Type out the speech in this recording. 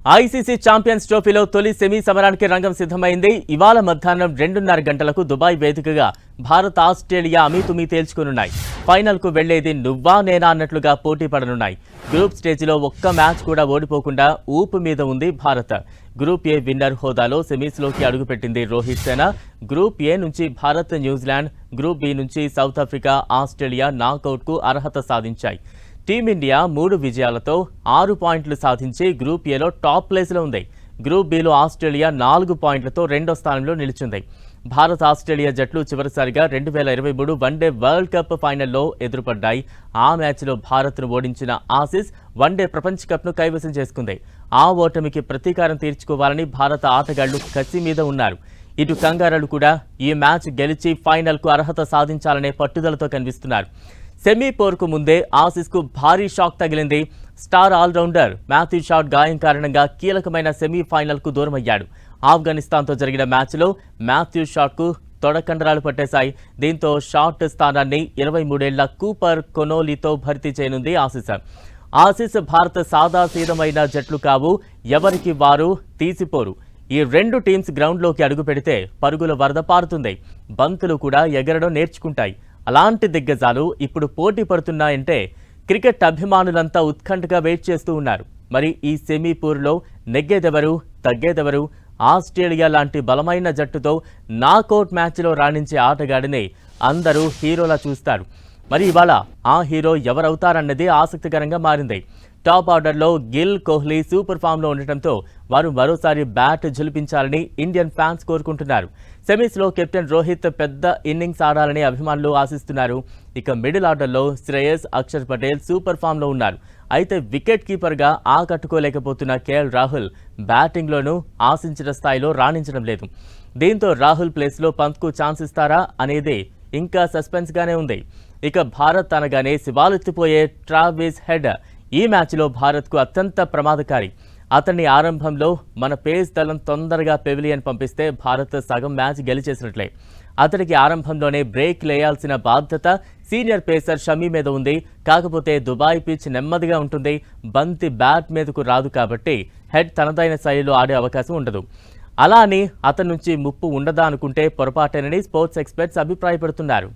ICC champions ట్రోఫీలో తొలి semi సమరానికి రంగం సిద్ధమైంది. ఇవాళ మధ్యాహ్నం 2:30 గంటలకు దుబాయ్ వేదికగా భారత్ ఆస్ట్రేలియా అమీతుమీ తేల్చుకోనున్నాయి. ఫైనల్కు వెళ్లేది నువ్వా నేనా అన్నట్లుగా పోటీ పడనున్నాయి. గ్రూప్ స్టేజ్లో ఒక్క మ్యాచ్ కూడా ఓడిపోకుండా ఊపు మీద ఉంది భారత్. గ్రూప్ ఏ విన్నర్ హోదాలో సెమీస్లోకి అడుగుపెట్టింది రోహిత్ సేన. గ్రూప్ ఏ నుంచి భారత్, న్యూజిలాండ్, గ్రూప్ బి నుంచి సౌత్ ఆఫ్రికా, ఆస్ట్రేలియా నాకౌట్కు అర్హత సాధించాయి. టీమిండియా 3 విజయాలతో 6 పాయింట్లు సాధించి గ్రూప్ ఏలో టాప్ ప్లేస్లో ఉంది. గ్రూప్ బిలో ఆస్ట్రేలియా 4 పాయింట్లతో రెండో స్థానంలో నిలిచింది. భారత్ ఆస్ట్రేలియా జట్లు చివరిసారిగా 2023 వన్డే వరల్డ్ కప్ ఫైనల్లో ఎదురుపడ్డాయి. ఆ మ్యాచ్లో భారత్ను ఓడించిన ఆసీస్ వన్డే ప్రపంచ కప్ను కైవసం చేసుకుంది. ఆ ఓటమికి ప్రతీకారం తీర్చుకోవాలని భారత ఆటగాళ్లు కసి మీద ఉన్నారు. ఇటు కంగారులు కూడా ఈ మ్యాచ్ గెలిచి ఫైనల్కు అర్హత సాధించాలనే పట్టుదలతో కనిపిస్తున్నారు. సెమీ పోర్కు ముందే ఆసీస్కు భారీ షాక్ తగిలింది. స్టార్ ఆల్రౌండర్ మాథ్యూ షాట్ గాయం కారణంగా కీలకమైన సెమీఫైనల్కు దూరమయ్యాడు. ఆఫ్ఘనిస్తాన్తో జరిగిన మ్యాచ్లో మాథ్యూ షాట్కు తొడకండరాలు పట్టేశాయి. దీంతో షాట్ స్థానాన్ని 23 ఏళ్ల కూపర్ కొనోలీతో భర్తీ చేయనుంది ఆసీస్. భారత సాదాసీదమైన జట్లు కావు, ఎవరికి వారు తీసిపోరు. ఈ రెండు టీమ్స్ గ్రౌండ్లోకి అడుగు పెడితే పరుగుల వరద పారుతుంది. బంతులు కూడా ఎగరడం నేర్చుకుంటాయి. అలాంటి దిగ్గజాలు ఇప్పుడు పోటీ పడుతున్నాయంటే క్రికెట్ అభిమానులంతా ఉత్కంఠగా వెయిట్ చేస్తూ ఉన్నారు. మరి ఈ సెమీపూర్లో నెగ్గేదెవరు, తగ్గేదెవరు? ఆస్ట్రేలియా లాంటి బలమైన జట్టుతో నాకౌట్ మ్యాచ్లో రాణించే ఆటగాడిని అందరూ హీరోలా చూస్తారు. మరి ఇవాళ ఆ హీరో ఎవరవుతారన్నది ఆసక్తికరంగా మారింది. టాప్ ఆర్డర్లో గిల్, కోహ్లీ సూపర్ ఫామ్లో ఉండటంతో వారు మరోసారి బ్యాట్ ఝులిపించాలని ఇండియన్ ఫ్యాన్స్ కోరుకుంటున్నారు. సెమీస్లో కెప్టెన్ రోహిత్ పెద్ద ఇన్నింగ్స్ ఆడాలని అభిమానులు ఆశిస్తున్నారు. ఇక మిడిల్ ఆర్డర్లో శ్రేయస్, అక్షర్ పటేల్ సూపర్ ఫామ్లో ఉన్నారు. అయితే వికెట్ కీపర్గా ఆకట్టుకోలేకపోతున్న కేఎల్ రాహుల్ బ్యాటింగ్లోనూ ఆశించిన స్థాయిలో రాణించడం లేదు. దీంతో రాహుల్ ప్లేస్లో పంత్కు ఛాన్స్ ఇస్తారా అనేది ఇంకా సస్పెన్స్గానే ఉంది. ఇక భారత్ అనగానే శివాలెత్తిపోయే ట్రావిస్ హెడ్ ఈ మ్యాచ్లో భారత్కు అత్యంత ప్రమాదకారి. అతన్ని ఆరంభంలో మన పేస్ దళం తొందరగా పెవిలియన్ పంపిస్తే భారత్ సగం మ్యాచ్ గెలిచేసినట్లే. అతడికి ఆరంభంలోనే బ్రేక్ లేయాల్సిన బాధ్యత సీనియర్ పేసర్ షమీ మీద ఉంది. కాకపోతే దుబాయ్ పిచ్ నెమ్మదిగా ఉంటుంది. బంతి బ్యాట్ మీదకు రాదు కాబట్టి హెడ్ తనదైన శైలిలో ఆడే అవకాశం ఉండదు. అలా అని అతని నుంచి ముప్పు ఉండదా అనుకుంటే పొరపాటేనని స్పోర్ట్స్ ఎక్స్పర్ట్స్ అభిప్రాయపడుతున్నారు.